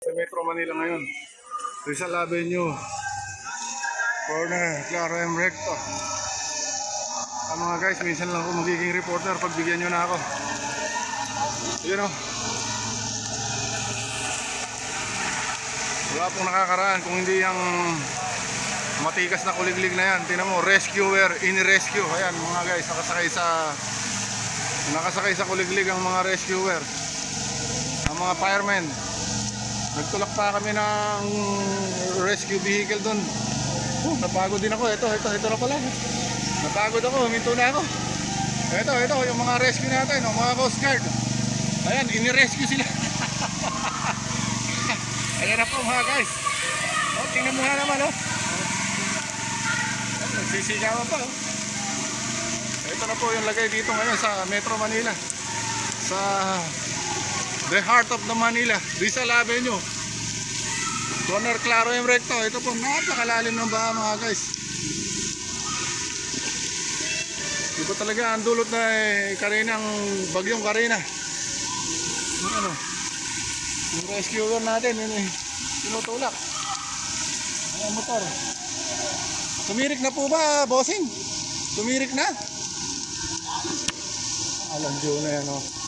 Sa Metro Manila ngayon, Rizal Avenue, corner, Claro M. Recto. Mga guys, minsan lang ako magiging reporter, pagbigyan nyo na ako. Yun o. Wala pong nakakaraan kung hindi yung matikas na kuliglig na yan. Tingnan mo, rescuer, in-rescue. Ayan mga guys, nakasakay sa kuliglig ang mga rescuer. Ang mga firemen. Nagtulak pa kami ng rescue vehicle doon. Napagod din ako. Ito na pala. Napagod ako, huminto na ako. Ito, yung mga rescue natin, mga Coast Guard. Ayan, ini-rescue sila. Ayan na po mga guys. Tingnan mo nga naman nagsisigawan pa Ito na po yung lagay dito ngayon sa Metro Manila. Sa the heart of the Manila, Rizal Avenue, corner Claro M. Recto. Ito po, napakalalim ng baha mga guys. Ito talaga ang dulot na karinang bagyong Karina. Yung rescuer natin, tinutulak. Ang motor. Tumirik na po ba, bossing? Tumirik na? Alam nyo na yan